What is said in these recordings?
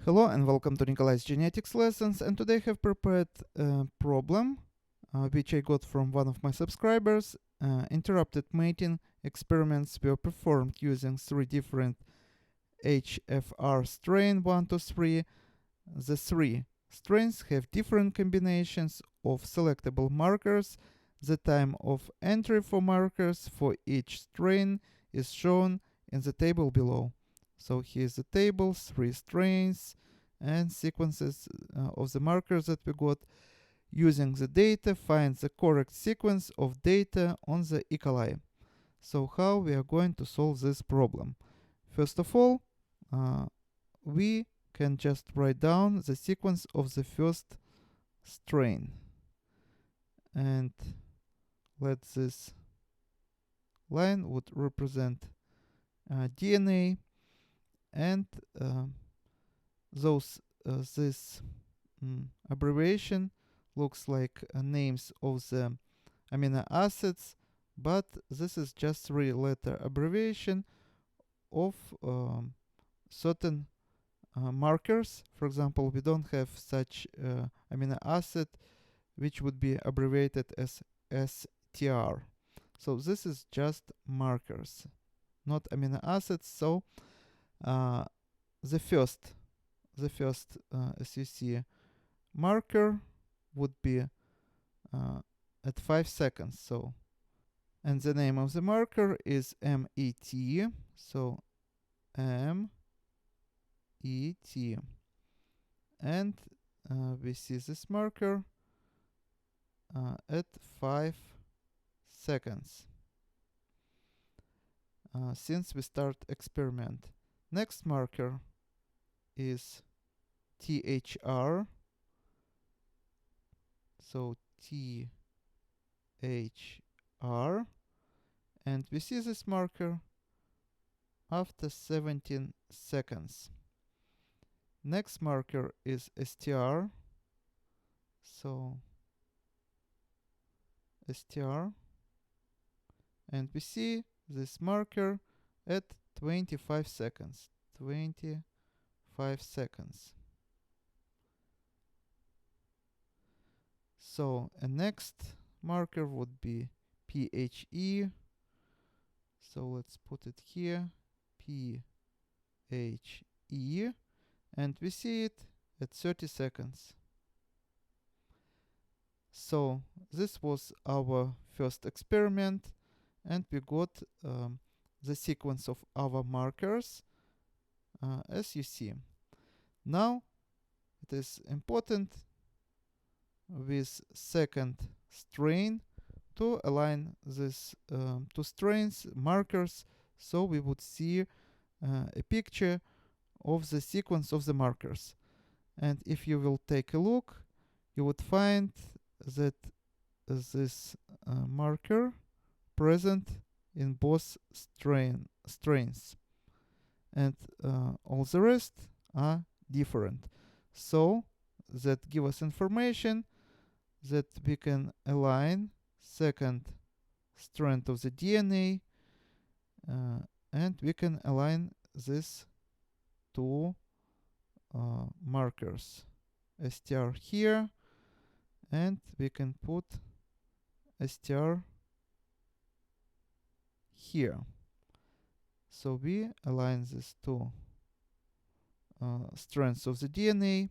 Hello and welcome to Nikolay's genetics lessons, and today I have prepared a problem which I got from one of my subscribers. Interrupted mating experiments were performed using three different HFR strain 1 to 3. The three strains have different combinations of selectable markers. The time of entry for markers for each strain is shown in the table below. So here's the table, three strains and sequences of the markers that we got. Using the data, find the correct sequence of data on the Nikolay. So how we are going to solve this problem? First of all, we can just write down the sequence of the first strain. And let this line would represent DNA, and this abbreviation looks like names of the amino acids, but this is just three-letter abbreviation of certain markers. For example, we don't have such amino acid which would be abbreviated as STR. So this is just markers, not amino acids. So the first as you see, marker would be at 5 seconds. So, and the name of the marker is MET. So MET, and we see this marker at 5 seconds since we start experiment. Next marker is THR. So THR, and we see this marker after 17 seconds. Next marker is STR. So STR, and we see this marker at 25 seconds. 25 seconds. So a next marker would be PHE. So let's put it here, PHE, and we see it at 30 seconds. So this was our first experiment, and we got the sequence of our markers as you see. Now it is important with second strain to align these two strains markers, so we would see a picture of the sequence of the markers. And if you will take a look, you would find that this marker present in both strains, and all the rest are different. So that give us information that we can align second strand of the DNA, and we can align these two markers, STR here, and we can put STR here. So we align these two strands of the DNA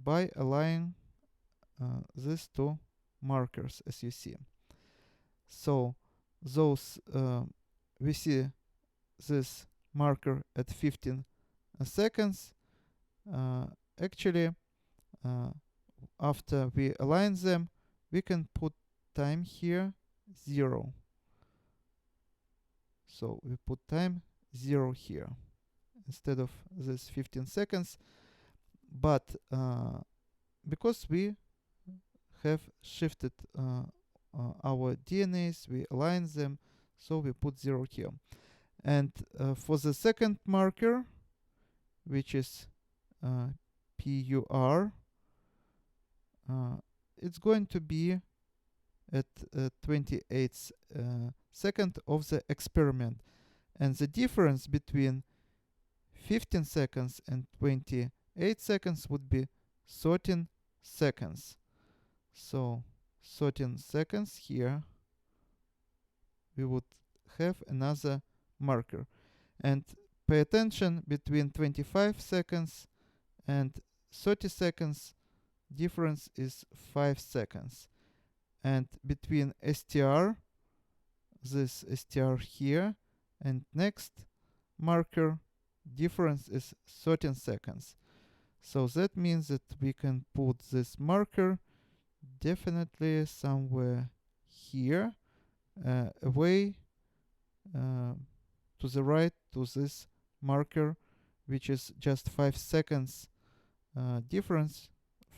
by aligning these two markers, as you see. So those we see this marker at 15 seconds. Actually, after we align them, we can put time here 0. So we put time 0 here instead of this 15 seconds. But because we have shifted our DNAs, we align them, so we put 0 here. And for the second marker, which is PUR, it's going to be at 28th second of the experiment. And the difference between 15 seconds and 28 seconds would be 13 seconds. So 13 seconds here we would have another marker. And pay attention, between 25 seconds and 30 seconds difference is 5 seconds. And between str, this str here, and next marker, difference is 13 seconds. So that means that we can put this marker definitely somewhere here, away to the right to this marker, which is just 5 seconds difference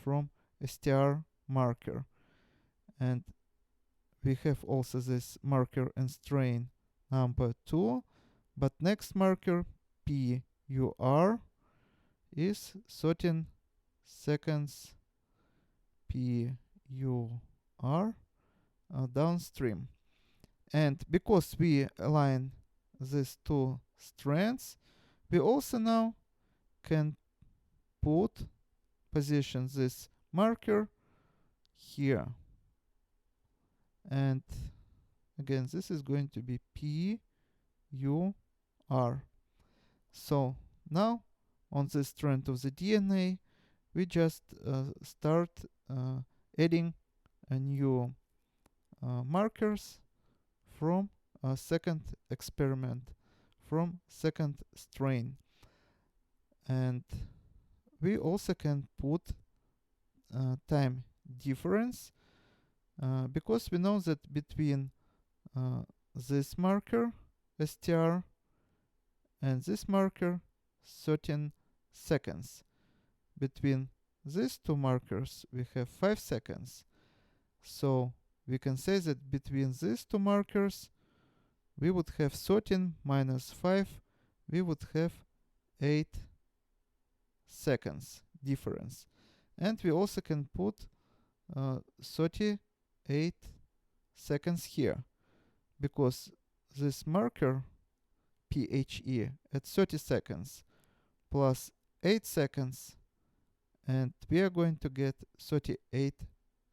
from str marker. And we have also this marker and strain number 2, but next marker PUR is 13 seconds PUR downstream. And because we align these two strands, we also now can position this marker here. And again, this is going to be PUR. So now on this strand of the DNA, we just start adding a new markers from a second experiment, from second strain. And we also can put time difference, because we know that between this marker str and this marker 13 seconds. Between these two markers we have 5 seconds. So we can say that between these two markers we would have 13 minus 5, we would have 8 seconds difference. And we also can put 38 seconds here, because this marker PHE at 30 seconds plus 8 seconds, and we are going to get 38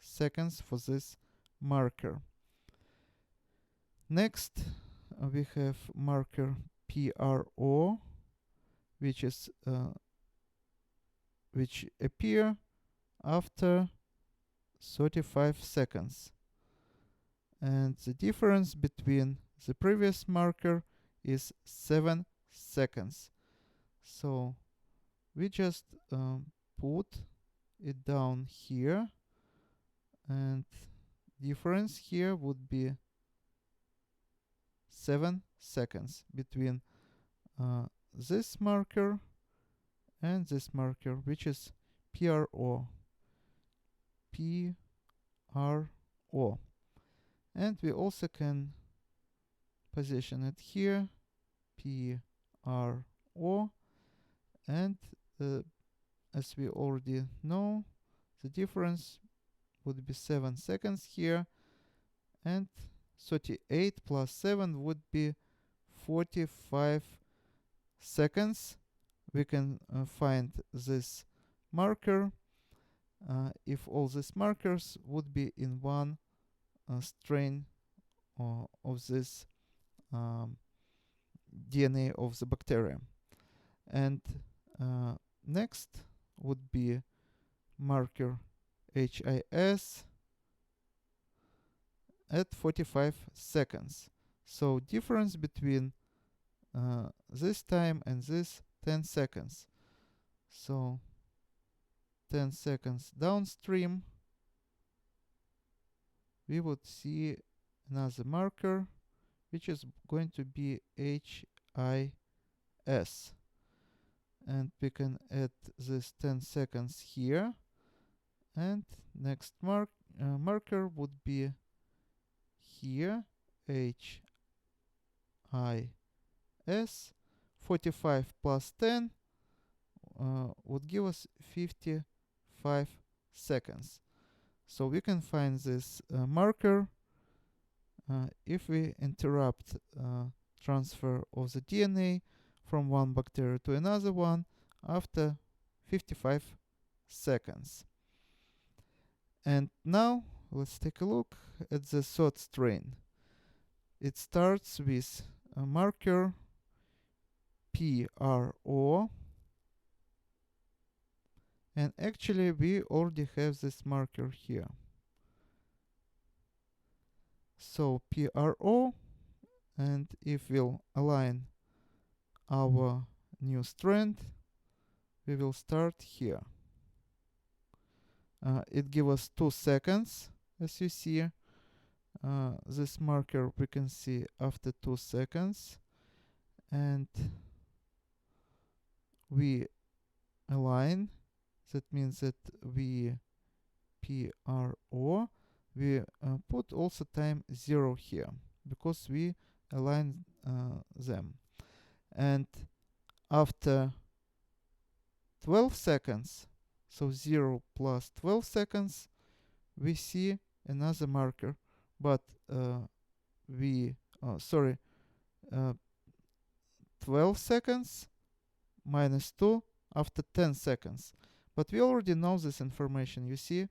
seconds for this marker. Next we have marker PRO, which is which appear after 35 seconds. And the difference between the previous marker is 7 seconds. So we just put it down here, and difference here would be 7 seconds between this marker and this marker, which is PRO. PRO. And we also can position it here, PRO. And as we already know, the difference would be 7 seconds here, and 38 plus 7 would be 45 seconds. We can find this marker if all these markers would be in one strain of this DNA of the bacterium. And next would be marker HIS at 45 seconds. So difference between this time and this 10 seconds. So 10 seconds downstream we would see another marker, which is going to be HIS. And we can add this 10 seconds here, and next marker would be here, HIS. 45 plus 10 would give us 55 seconds. So we can find this marker if we interrupt transfer of the DNA from one bacteria to another one after 55 seconds. And now let's take a look at the third strain. It starts with a marker PRO, and actually we already have this marker here. So PRO, and if we'll align our new strand, we will start here. It gives us 2 seconds, as you see. This marker we can see after 2 seconds, and we align. That means that we PRO, we put also time 0 here because we align them. And after 12 seconds, so 0 plus 12 seconds, we see another marker, but 12 seconds minus 2 after 10 seconds. But we already know this information. You see,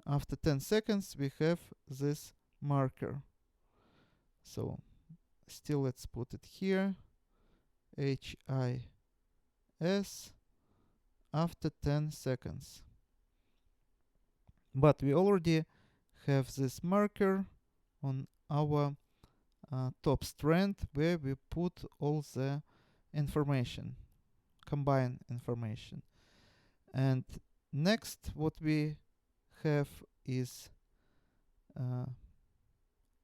after 10 seconds, we have this marker. So still let's put it here, HIS, after 10 seconds. But we already have this marker on our top strand where we put all the information, combined information. And next what we have is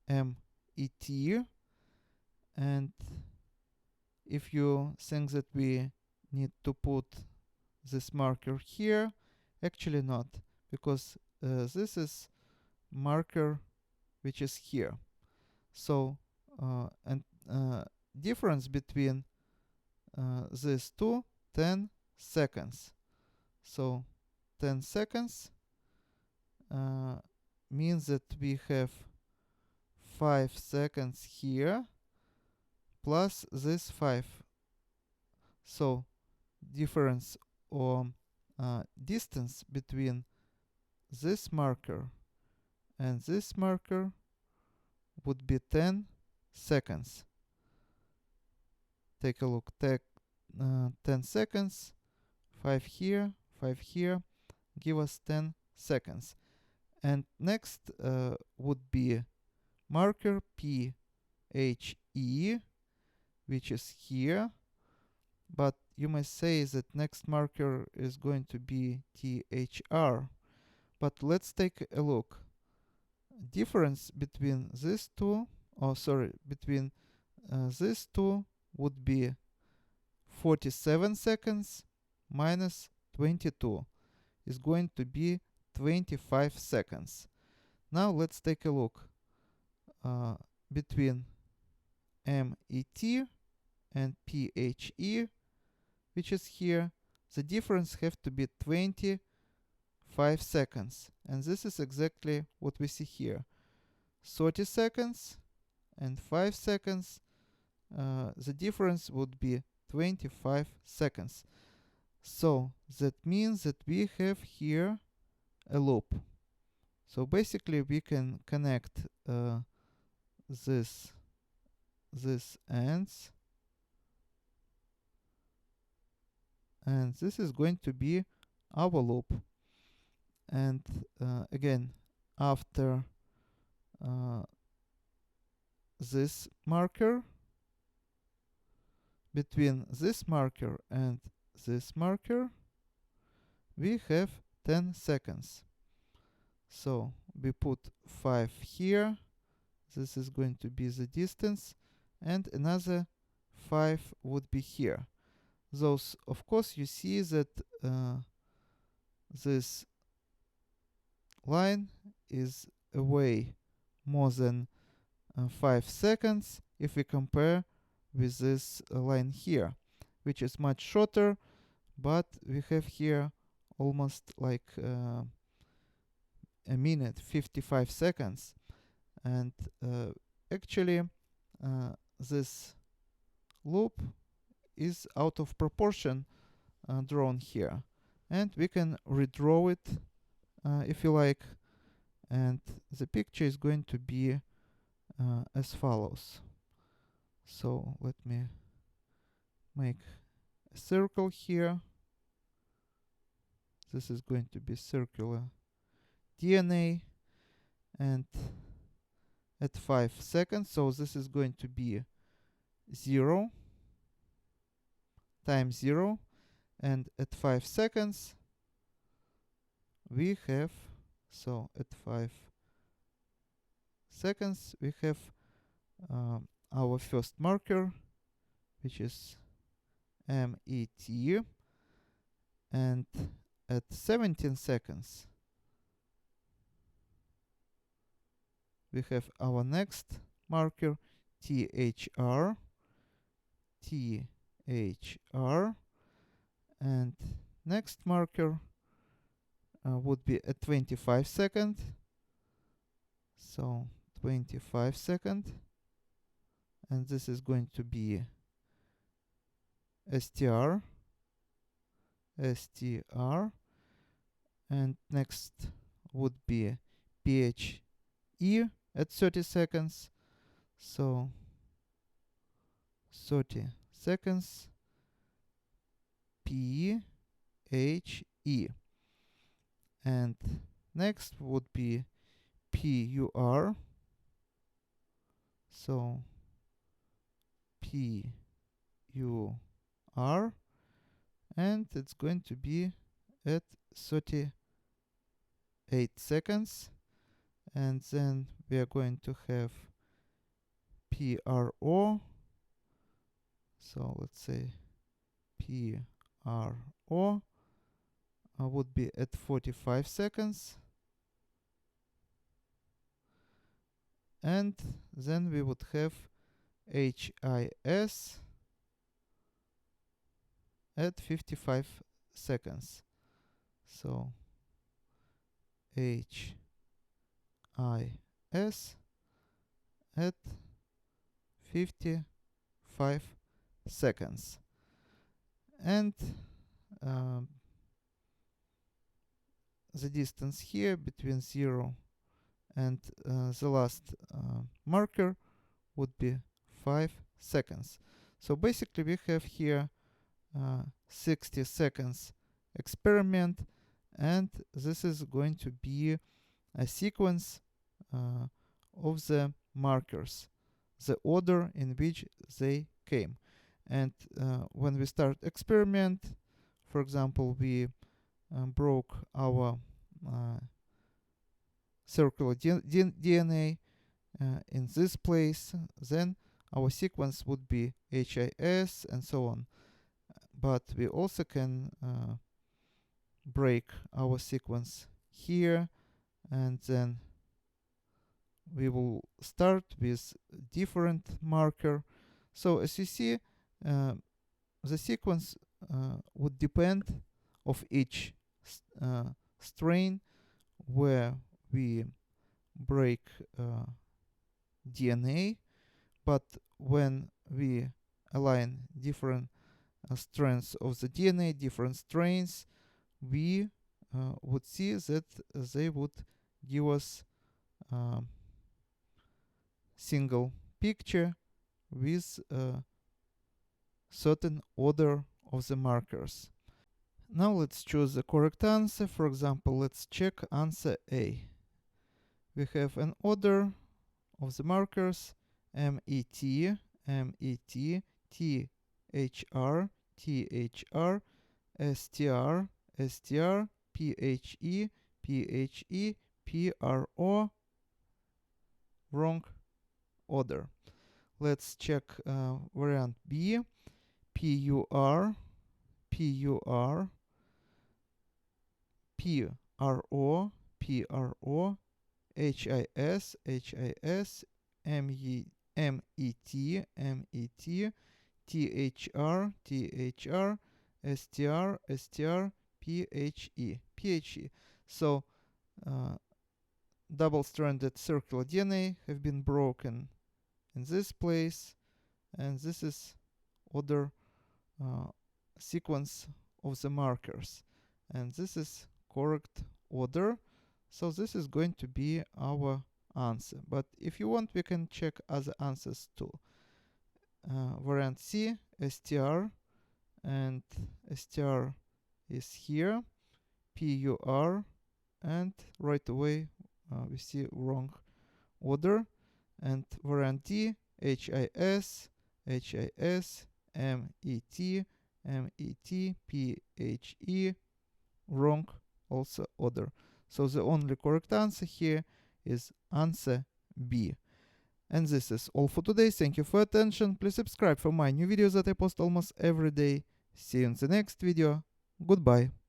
MET, and if you think that we need to put this marker here, actually not, because this is marker which is here. So difference between these two, 10 seconds. So 10 seconds means that we have 5 seconds here plus this 5. So difference or distance between this marker and this marker would be 10 seconds. Take a look. 10 seconds, 5 here, 5 here, give us 10 seconds. And next would be marker PHE, which is here. But you may say that next marker is going to be THR. But let's take a look. Difference between these two, between these two would be 47 seconds minus 22 is going to be 25 seconds. Now let's take a look between MET and PHE, which is here. The difference have to be 25 seconds, and this is exactly what we see here. 30 seconds and 5 seconds, the difference would be 25 seconds. So that means that we have here a loop. So basically we can connect this ends, and this is going to be our loop. And again, after this marker, between this marker and this marker, we have 10 seconds. So we put 5 here. This is going to be the distance, and another 5 would be here. Those, of course, you see that this line is away more than 5 seconds if we compare with this line here, which is much shorter, but we have here almost like a minute, 55 seconds. And actually this loop is out of proportion drawn here, and we can redraw it if you like, and the picture is going to be as follows. So let me make a circle here. This is going to be circular DNA, and at 5 seconds, so this is going to be 0 times 0, and at 5 seconds we have, so at 5 seconds we have our first marker, which is MET, and at 17 seconds we have our next marker, THR, and next marker would be at 25 seconds, so 25 seconds, and this is going to be STR, and next would be PHE at 30 seconds, so 30 seconds, PHE, and next would be PUR, so PUR, and it's going to be at 38 seconds, and then we are going to have PRO, so let's say PRO would be at 45 seconds, and then we would have HIS at 55 seconds, so HIS at 55 seconds, and the distance here between 0 and the last marker would be 5 seconds. So basically we have here 60 seconds experiment, and this is going to be a sequence of the markers, the order in which they came. And when we start experiment, for example, we broke our circular DNA in this place, then our sequence would be HIS and so on. But we also can break our sequence here, and then we will start with different marker. So as you see, the sequence would depend of each strain where we break DNA, but when we align different strands of the DNA, different strains, we would see that they would give us single picture with certain order of the markers. Now let's choose the correct answer. For example, let's check answer A. We have an order of the markers MET, THR, STR, PHE, PRO. Wrong order. Let's check variant B. PUR, HIS, MET, THR, STR, PHE. So double-stranded circular DNA have been broken in this place, and this is order sequence of the markers, and this is correct order. So this is going to be our answer. But if you want, we can check other answers too. Variant C, str, and str is here, pur, and right away we see wrong order. And variant D, his, met, phe, wrong also order. So the only correct answer here is answer B. And this is all for today. Thank you for your attention. Please subscribe for my new videos that I post almost every day. See you in the next video. Goodbye.